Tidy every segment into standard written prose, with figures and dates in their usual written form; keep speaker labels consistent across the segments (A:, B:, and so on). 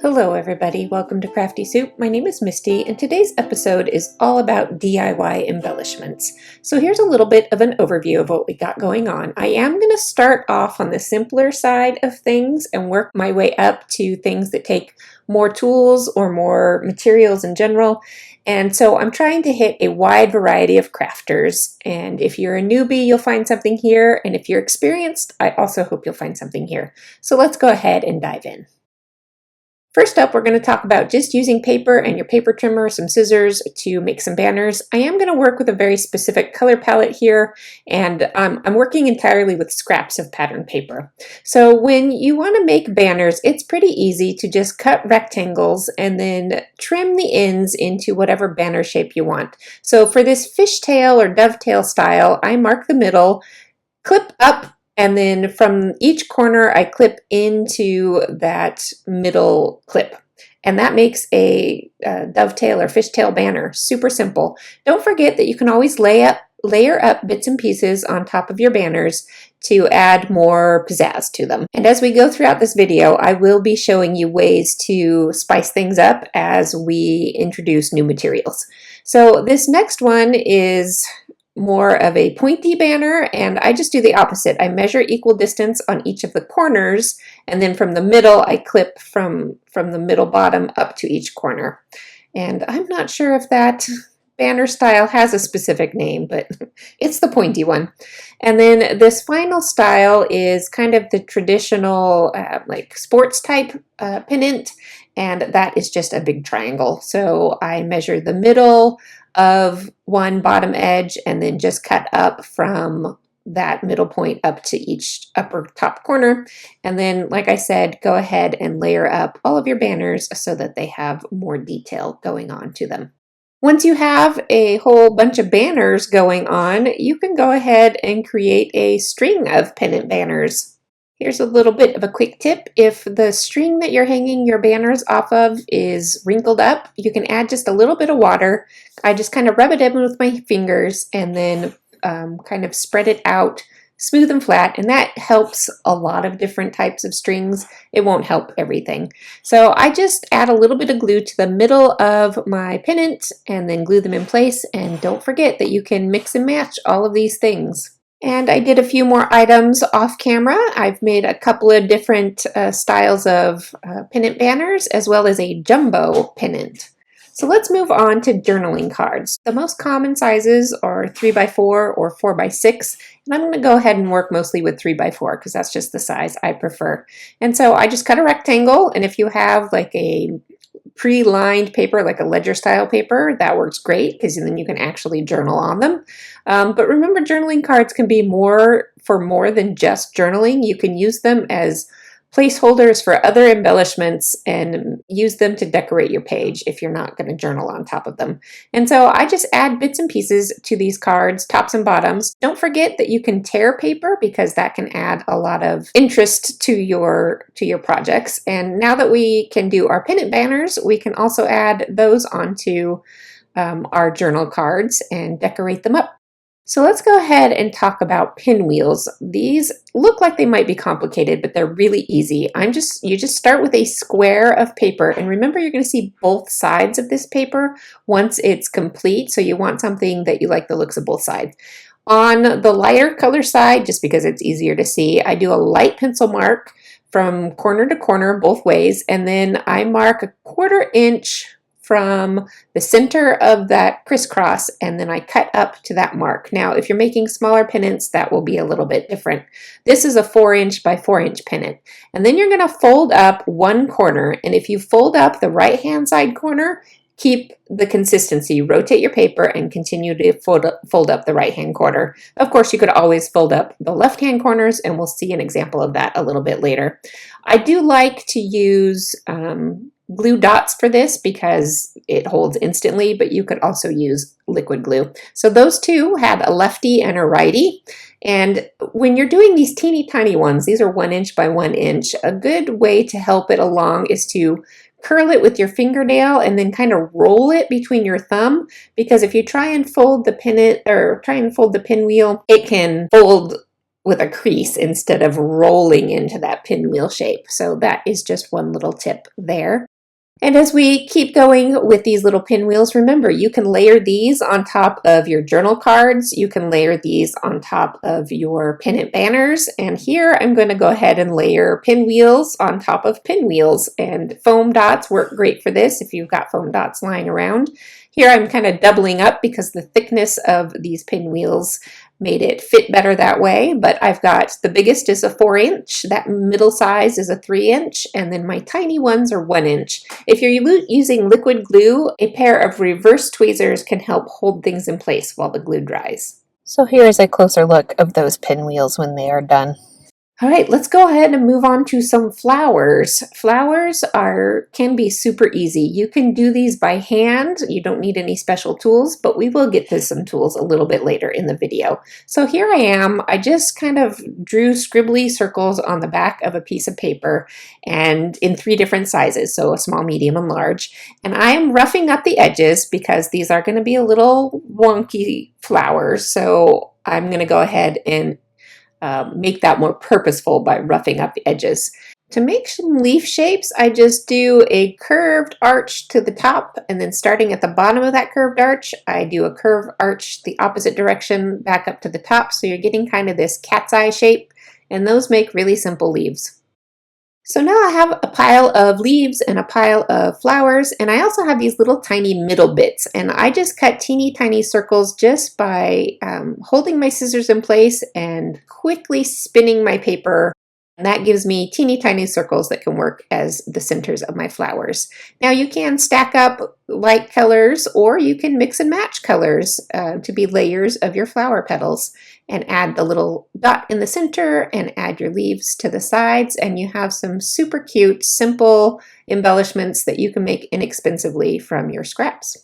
A: Hello everybody, welcome to Crafty Soup. My name is Misty and today's episode is all about DIY embellishments. So here's a little bit of an overview of what we got going on. I am going to start off on the simpler side of things and work my way up to things that take more tools or more materials in general. And so I'm trying to hit a wide variety of crafters. And if you're a newbie, you'll find something here. And if you're experienced, I also hope you'll find something here. So let's go ahead and dive in. First up, we're going to talk about just using paper and your paper trimmer, some scissors to make some banners. I am going to work with a very specific color palette here, and I'm working entirely with scraps of pattern paper. So when you want to make banners, it's pretty easy to just cut rectangles and then trim the ends into whatever banner shape you want. So for this fishtail or dovetail style, I mark the middle, clip up, and then from each corner, I clip into that middle clip. And that makes a dovetail or fishtail banner. Super simple. Don't forget that you can always layer up bits and pieces on top of your banners to add more pizzazz to them. And as we go throughout this video, I will be showing you ways to spice things up as we introduce new materials. So this next one is more of a pointy banner, and I just do the opposite. I measure equal distance on each of the corners, and then from the middle I clip from the middle bottom up to each corner. And I'm not sure if that banner style has a specific name, but it's the pointy one. And then this final style is kind of the traditional like sports type pennant, and that is just a big triangle. So I measure the middle of one bottom edge and then just cut up from that middle point up to each upper top corner. And then, like I said, go ahead and layer up all of your banners so that they have more detail going on to them. Once you have a whole bunch of banners going on, you can go ahead and create a string of pennant banners. Here's a little bit of a quick tip. If the string that you're hanging your banners off of is wrinkled up, you can add just a little bit of water. I just kind of rub it in with my fingers and then kind of spread it out smooth and flat, and that helps a lot of different types of strings. It won't help everything. So I just add a little bit of glue to the middle of my pennant and then glue them in place. And don't forget that you can mix and match all of these things. And I did a few more items off camera. I've made a couple of different styles of pennant banners as well as a jumbo pennant. So let's move on to journaling cards. The most common sizes are 3x4 or 4x6, and I'm going to go ahead and work mostly with 3x4 because that's just the size I prefer. And so I just cut a rectangle, and if you have like a pre-lined paper, like a ledger style paper, that works great because then you can actually journal on them. But remember, journaling cards can be more than just journaling. You can use them as placeholders for other embellishments and use them to decorate your page if you're not going to journal on top of them. And so I just add bits and pieces to these cards, tops and bottoms. Don't forget that you can tear paper because that can add a lot of interest to your projects. And now that we can do our pennant banners, we can also add those onto our journal cards and decorate them up. So let's go ahead and talk about pinwheels. These look like they might be complicated, but they're really easy. You just start with a square of paper, and remember you're going to see both sides of this paper once it's complete, so you want something that you like the looks of both sides. On the lighter color side, just because it's easier to see, I do a light pencil mark from corner to corner both ways, and then I mark a 1/4 inch from the center of that crisscross, and then I cut up to that mark. Now, if you're making smaller pennants, that will be a little bit different. This is a 4-inch by 4-inch pennant. And then you're going to fold up one corner, and if you fold up the right-hand side corner, keep the consistency. Rotate your paper and continue to fold up the right-hand corner. Of course, you could always fold up the left-hand corners, and we'll see an example of that a little bit later. I do like to use glue dots for this because it holds instantly, but you could also use liquid glue. So those two had a lefty and a righty. And when you're doing these teeny tiny ones, these are 1-inch by 1-inch, a good way to help it along is to curl it with your fingernail and then kind of roll it between your thumb, because if you try and fold the pennant or try and fold the pinwheel, it can fold with a crease instead of rolling into that pinwheel shape. So that is just one little tip there. And as we keep going with these little pinwheels, remember you can layer these on top of your journal cards. You can layer these on top of your pennant banners. And here I'm going to go ahead and layer pinwheels on top of pinwheels. And foam dots work great for this if you've got foam dots lying around. Here I'm kind of doubling up because the thickness of these pinwheels made it fit better that way, but I've got the biggest is a 4-inch, that middle size is a 3-inch, and then my tiny ones are 1-inch. If you're using liquid glue, a pair of reverse tweezers can help hold things in place while the glue dries.
B: So here is a closer look of those pinwheels when they are done.
A: All right, let's go ahead and move on to some flowers. Flowers can be super easy. You can do these by hand. You don't need any special tools, but we will get to some tools a little bit later in the video. So here I am. I just kind of drew scribbly circles on the back of a piece of paper and in 3 different sizes, so a small, medium, and large. And I am roughing up the edges because these are going to be a little wonky flowers. So I'm going to go ahead and make that more purposeful by roughing up the edges. To make some leaf shapes, I just do a curved arch to the top, and then starting at the bottom of that curved arch, I do a curved arch the opposite direction back up to the top, so you're getting kind of this cat's eye shape, and those make really simple leaves. So now I have a pile of leaves and a pile of flowers, and I also have these little tiny middle bits, and I just cut teeny tiny circles just by holding my scissors in place and quickly spinning my paper, and that gives me teeny tiny circles that can work as the centers of my flowers. Now you can stack up light colors, or you can mix and match colors to be layers of your flower petals, and add the little dot in the center and add your leaves to the sides, and you have some super cute, simple embellishments that you can make inexpensively from your scraps.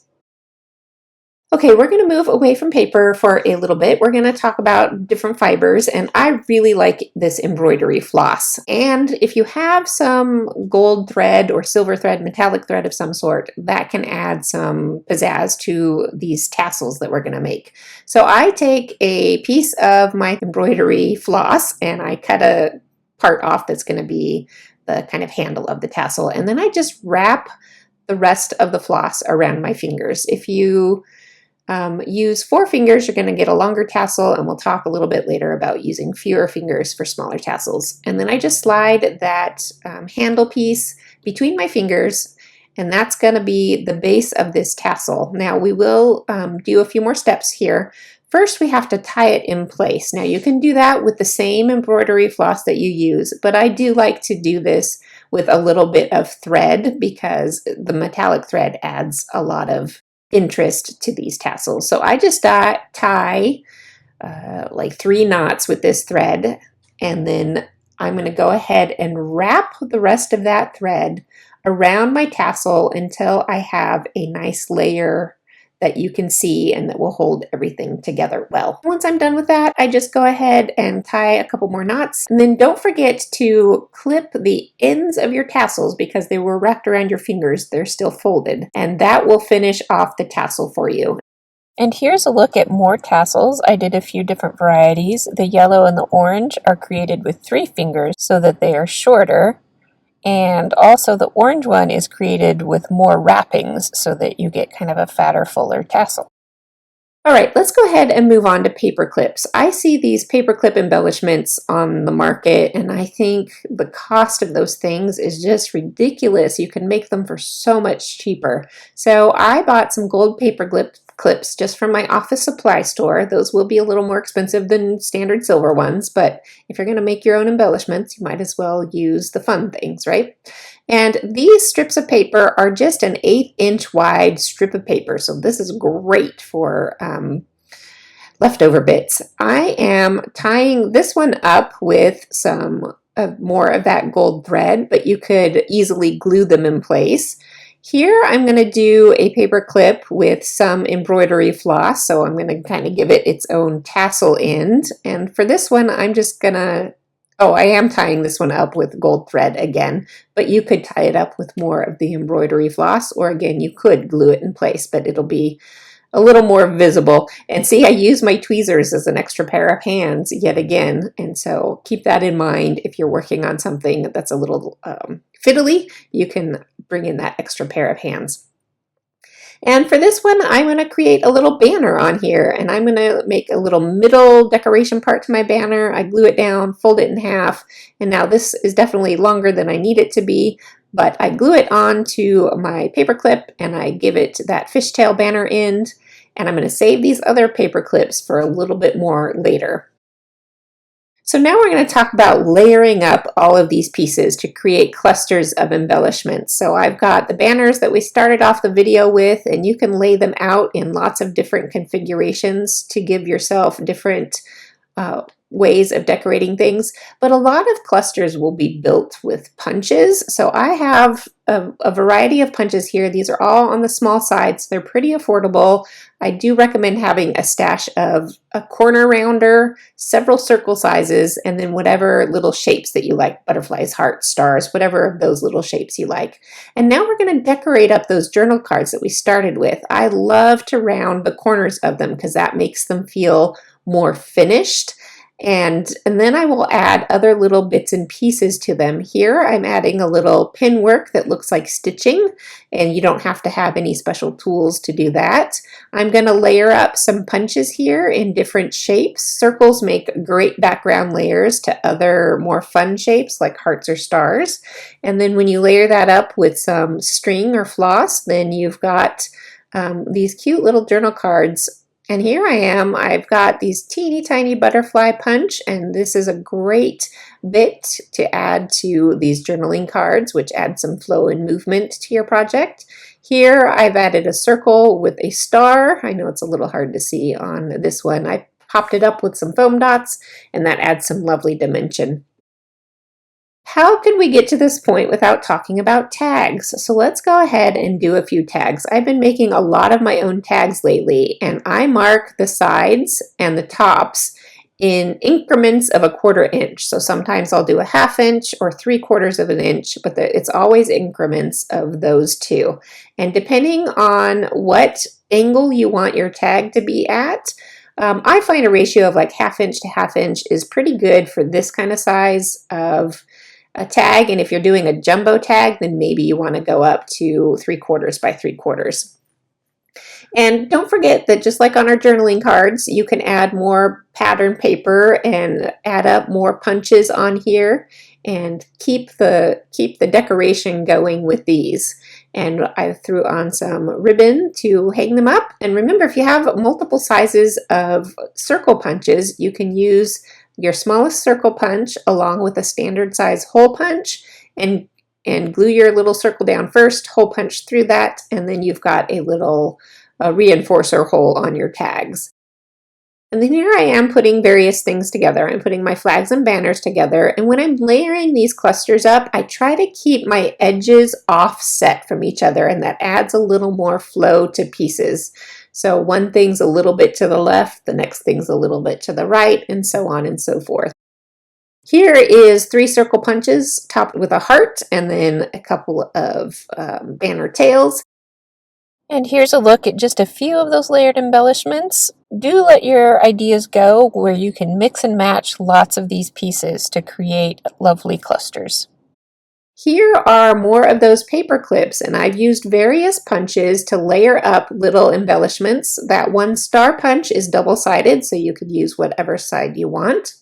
A: Okay, we're going to move away from paper for a little bit. We're going to talk about different fibers, and I really like this embroidery floss. And if you have some gold thread or silver thread, metallic thread of some sort, that can add some pizzazz to these tassels that we're going to make. So I take a piece of my embroidery floss and I cut a part off that's going to be the kind of handle of the tassel, and then I just wrap the rest of the floss around my fingers. If you use 4 fingers, you're going to get a longer tassel, and we'll talk a little bit later about using fewer fingers for smaller tassels. And then I just slide that handle piece between my fingers, and that's going to be the base of this tassel. Now we will do a few more steps here. First, we have to tie it in place. Now you can do that with the same embroidery floss that you use, but I do like to do this with a little bit of thread because the metallic thread adds a lot of interest to these tassels. So I just tie like 3 knots with this thread, and then I'm going to go ahead and wrap the rest of that thread around my tassel until I have a nice layer that you can see and that will hold everything together well. Once I'm done with that, I just go ahead and tie a couple more knots. And then don't forget to clip the ends of your tassels because they were wrapped around your fingers. They're still folded, and that will finish off the tassel for you.
B: And here's a look at more tassels. I did a few different varieties. The yellow and the orange are created with 3 fingers so that they are shorter. And also the orange one is created with more wrappings so that you get kind of a fatter, fuller tassel.
A: All right, let's go ahead and move on to paper clips. I see these paperclip embellishments on the market, and I think the cost of those things is just ridiculous. You can make them for so much cheaper. So I bought some gold paperclip clips just from my office supply store. Those will be a little more expensive than standard silver ones, but if you're going to make your own embellishments, you might as well use the fun things, right? And these strips of paper are just an 1/8-inch wide strip of paper, so this is great for leftover bits. I am tying this one up with some more of that gold thread, but you could easily glue them in place. Here I'm going to do a paper clip with some embroidery floss, so I'm going to kind of give it its own tassel end. And for this one, I'm just going to, I am tying this one up with gold thread again, but you could tie it up with more of the embroidery floss, or again, you could glue it in place, but it'll be a little more visible. And see, I use my tweezers as an extra pair of hands yet again. And so keep that in mind if you're working on something that's a little fiddly. You can bring in that extra pair of hands. And for this one, I'm going to create a little banner on here, and I'm going to make a little middle decoration part to my banner. I glue it down, fold it in half, and now this is definitely longer than I need it to be, but I glue it onto my paper clip and I give it that fishtail banner end, and I'm going to save these other paper clips for a little bit more later. So now we're going to talk about layering up all of these pieces to create clusters of embellishments. So I've got the banners that we started off the video with, and you can lay them out in lots of different configurations to give yourself different ways of decorating things, but a lot of clusters will be built with punches. So I have a variety of punches here. These are all on the small side, so they're pretty affordable. I do recommend having a stash of a corner rounder, several circle sizes, and then whatever little shapes that you like, butterflies, hearts, stars, whatever of those little shapes you like. And now we're going to decorate up those journal cards that we started with. I love to round the corners of them because that makes them feel more finished. And then I will add other little bits and pieces to them. Here I'm adding a little pin work that looks like stitching, and you don't have to have any special tools to do that. I'm going to layer up some punches here in different shapes. Circles make great background layers to other more fun shapes like hearts or stars. And then when you layer that up with some string or floss, then you've got these cute little journal cards. And here I am, I've got these teeny tiny butterfly punch, and this is a great bit to add to these journaling cards, which add some flow and movement to your project. Here I've added a circle with a star. I know it's a little hard to see on this one. I popped it up with some foam dots, and that adds some lovely dimension. How could we get to this point without talking about tags? So let's go ahead and do a few tags. I've been making a lot of my own tags lately, and I mark the sides and the tops in increments of 1/4 inch. So sometimes I'll do a 1/2 inch or 3/4 of an inch, but it's always increments of those two. And depending on what angle you want your tag to be at, I find a ratio of like 1/2 inch to 1/2 inch is pretty good for this kind of size of a tag. And if you're doing a jumbo tag, then maybe you want to go up to 3/4 by 3/4. And don't forget that just like on our journaling cards, you can add more pattern paper and add up more punches on here and keep the decoration going with these. And I threw on some ribbon to hang them up. And remember, if you have multiple sizes of circle punches, you can use your smallest circle punch along with a standard size hole punch and glue your little circle down first, hole punch through that, and then you've got a little reinforcer hole on your tags. And then here I am putting various things together. I'm putting my flags and banners together, and when I'm layering these clusters up, I try to keep my edges offset from each other, and that adds a little more flow to pieces. So one thing's a little bit to the left, the next thing's a little bit to the right, and so on and so forth. Here is 3 circle punches topped with a heart, and then a couple of banner tails.
B: And here's a look at just a few of those layered embellishments. Do let your ideas go where you can mix and match lots of these pieces to create lovely clusters.
A: Here are more of those paper clips, and I've used various punches to layer up little embellishments. That one star punch is double-sided, so you could use whatever side you want.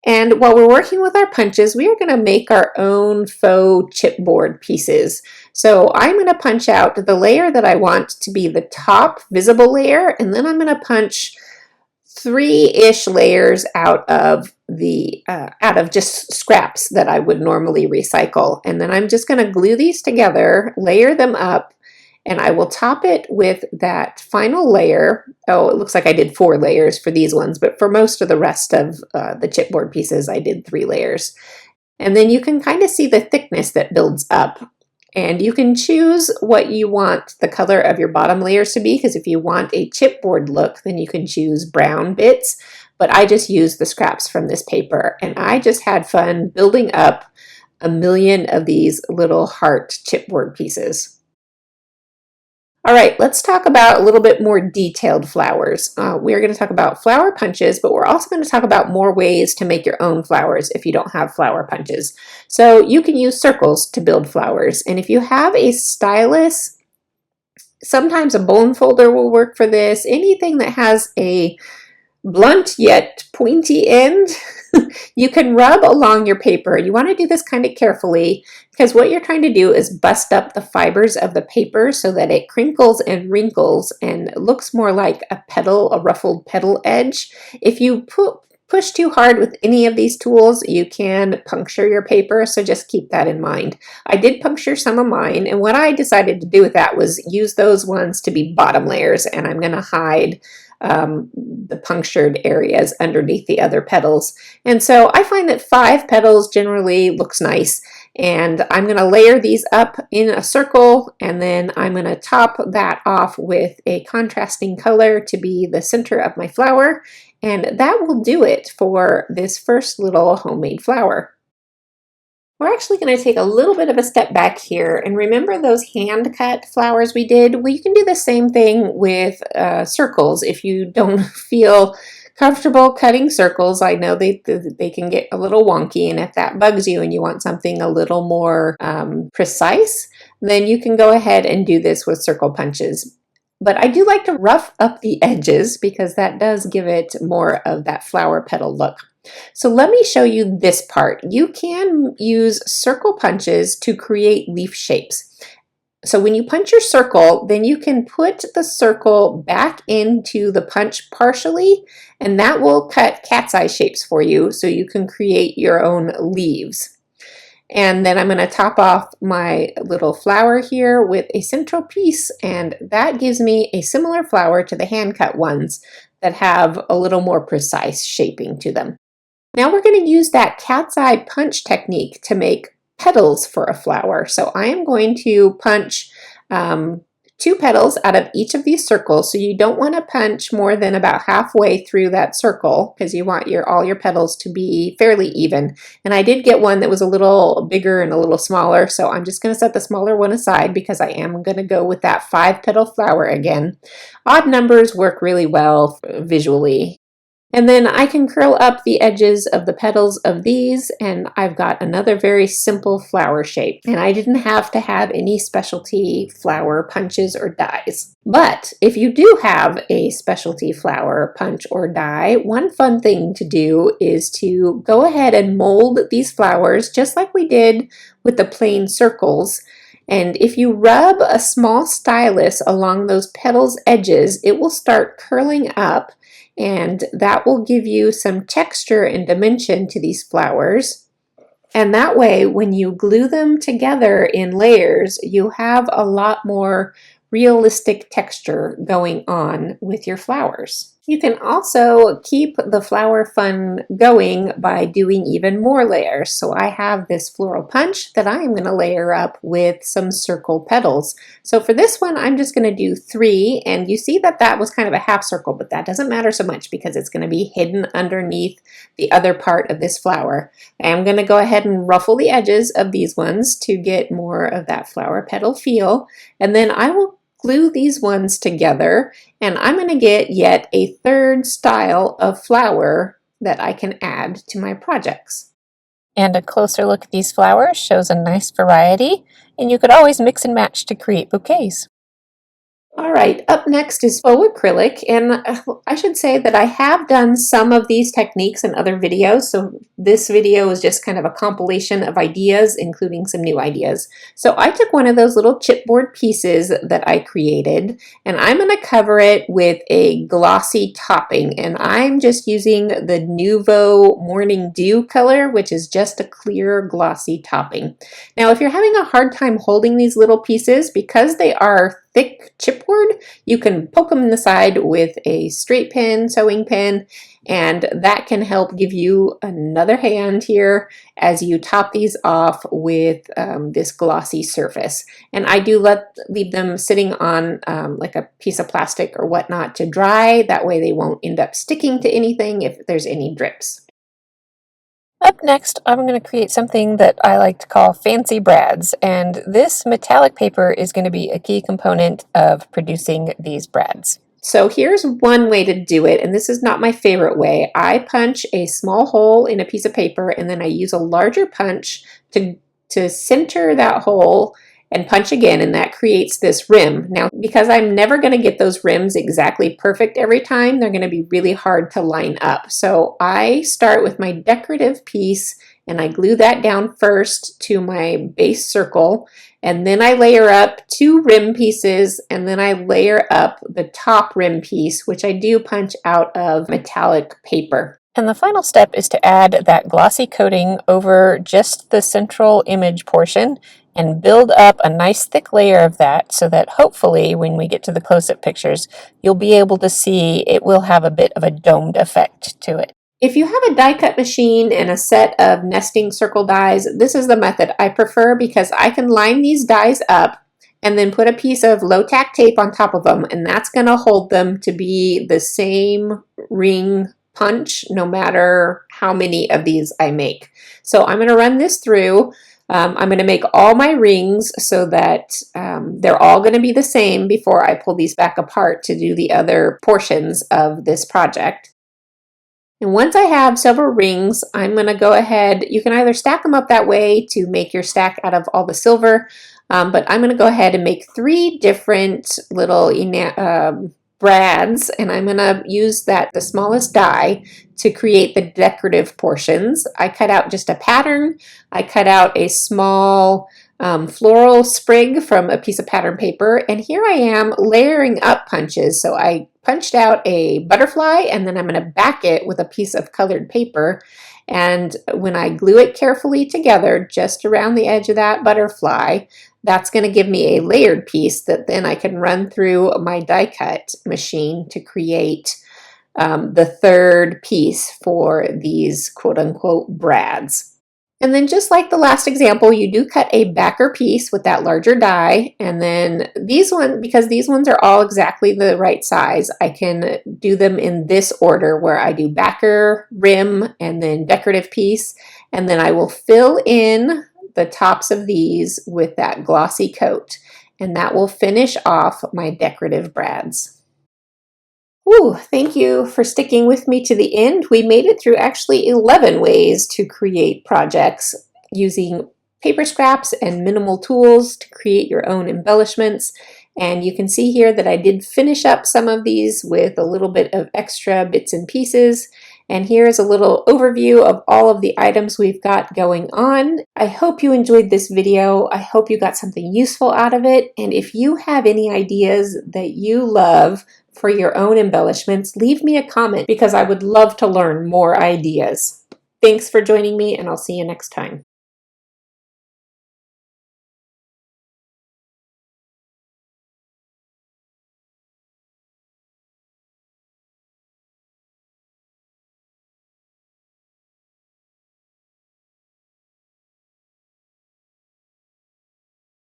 A: And while we're working with our punches, we are going to make our own faux chipboard pieces. So I'm going to punch out the layer that I want to be the top visible layer, and then I'm going to punch 3-ish layers out of just scraps that I would normally recycle. And then I'm just going to glue these together, layer them up, and I will top it with that final layer. Oh, it looks like I did 4 layers for these ones, but for most of the rest of the chipboard pieces, I did 3 layers. And then you can kind of see the thickness that builds up. And you can choose what you want the color of your bottom layers to be, because if you want a chipboard look, then you can choose brown bits. But I just used the scraps from this paper, and I just had fun building up a million of these little heart chipboard pieces. All right, let's talk about a little bit more detailed flowers. We're going to talk about flower punches, but we're also going to talk about more ways to make your own flowers if you don't have flower punches. So you can use circles to build flowers, and if you have a stylus, sometimes a bone folder will work for this. Anything that has a blunt yet pointy end, you can rub along your paper. You want to do this kind of carefully because what you're trying to do is bust up the fibers of the paper so that it crinkles and wrinkles and looks more like a petal, a ruffled petal edge. If you push too hard with any of these tools, you can puncture your paper, so just keep that in mind. I did puncture some of mine, and what I decided to do with that was use those ones to be bottom layers, and I'm going to hide the punctured areas underneath the other petals. And so I find that 5 petals generally looks nice, and I'm going to layer these up in a circle, and then I'm going to top that off with a contrasting color to be the center of my flower, and that will do it for this first little homemade flower. We're actually going to take a little bit of a step back here, and remember those hand-cut flowers we did? Well, you can do the same thing with circles if you don't feel comfortable cutting circles. I know they can get a little wonky, and if that bugs you and you want something a little more precise, then you can go ahead and do this with circle punches. But I do like to rough up the edges because that does give it more of that flower petal look. So let me show you this part. You can use circle punches to create leaf shapes. So when you punch your circle, then you can put the circle back into the punch partially, and that will cut cat's eye shapes for you so you can create your own leaves. And then I'm going to top off my little flower here with a central piece, and that gives me a similar flower to the hand-cut ones that have a little more precise shaping to them. Now we're going to use that cat's eye punch technique to make petals for a flower. So I am going to punch 2 petals out of each of these circles. So you don't want to punch more than about halfway through that circle because you want all your petals to be fairly even. And I did get one that was a little bigger and a little smaller, so I'm just going to set the smaller one aside because I am going to go with that 5-petal flower again. Odd numbers work really well visually. And then I can curl up the edges of the petals of these, and I've got another very simple flower shape. And I didn't have to have any specialty flower punches or dies. But if you do have a specialty flower punch or die, one fun thing to do is to go ahead and mold these flowers just like we did with the plain circles. And if you rub a small stylus along those petals' edges, it will start curling up, and that will give you some texture and dimension to these flowers. And that way, when you glue them together in layers, you have a lot more realistic texture going on with your flowers. You can also keep the flower fun going by doing even more layers. So I have this floral punch that I am going to layer up with some circle petals. So for this one, I'm just going to do 3, and you see that that was kind of a half circle, but that doesn't matter so much because it's going to be hidden underneath the other part of this flower. I'm going to go ahead and ruffle the edges of these ones to get more of that flower petal feel, and then I will glue these ones together, and I'm going to get yet a 3rd style of flower that I can add to my projects.
B: And a closer look at these flowers shows a nice variety, and you could always mix and match to create bouquets.
A: All right, up next is Faux Acrylic, and I should say that I have done some of these techniques in other videos, so this video is just kind of a compilation of ideas, including some new ideas. So I took one of those little chipboard pieces that I created, and I'm going to cover it with a glossy topping, and I'm just using the Nuvo Morning Dew color, which is just a clear glossy topping. Now, if you're having a hard time holding these little pieces, because they are thick chipboard, you can poke them in the side with a straight pin, sewing pin, and that can help give you another hand here as you top these off with this glossy surface. And I do leave them sitting on like a piece of plastic or whatnot to dry. That way they won't end up sticking to anything if there's any drips.
B: Up Up next, I'm going to create something that I like to call fancy brads, and this metallic paper is going to be a key component of producing these brads.
A: So here's one way to do it, and this is not my favorite way. I punch a small hole in a piece of paper, and then I use a larger punch to center that hole and punch again, and that creates this rim. Now, because I'm never going to get those rims exactly perfect every time, they're going to be really hard to line up. So I start with my decorative piece and I glue that down first to my base circle, and then I layer up 2 rim pieces, and then I layer up the top rim piece, which I do punch out of metallic paper.
B: And the final step is to add that glossy coating over just the central image portion and build up a nice thick layer of that so that hopefully when we get to the close-up pictures, you'll be able to see it will have a bit of a domed effect to it.
A: If you have a die cut machine and a set of nesting circle dies, this is the method I prefer because I can line these dies up and then put a piece of low tack tape on top of them, and that's going to hold them to be the same ring punch no matter how many of these I make. So I'm going to run this through. I'm going to make all my rings so that they're all going to be the same before I pull these back apart to do the other portions of this project. And once I have several rings, I'm going to go ahead, you can either stack them up that way to make your stack out of all the silver, but I'm going to go ahead and make 3 different little brads, and I'm going to use the smallest die to create the decorative portions. I cut out just a pattern. I cut out a small floral sprig from a piece of pattern paper, and here I am layering up punches. So I punched out a butterfly, and then I'm going to back it with a piece of colored paper, and when I glue it carefully together just around the edge of that butterfly, that's going to give me a layered piece that then I can run through my die cut machine to create the 3rd piece for these quote-unquote brads. And then just like the last example, you do cut a backer piece with that larger die, and then these ones, because these ones are all exactly the right size, I can do them in this order where I do backer, rim, and then decorative piece, and then I will fill in the tops of these with that glossy coat, and that will finish off my decorative brads. Ooh, thank you for sticking with me to the end. We made it through actually 11 ways to create projects using paper scraps and minimal tools to create your own embellishments. And you can see here that I did finish up some of these with a little bit of extra bits and pieces. And here's a little overview of all of the items we've got going on. I hope you enjoyed this video. I hope you got something useful out of it. And if you have any ideas that you love for your own embellishments, leave me a comment because I would love to learn more ideas. Thanks for joining me, and I'll see you next time.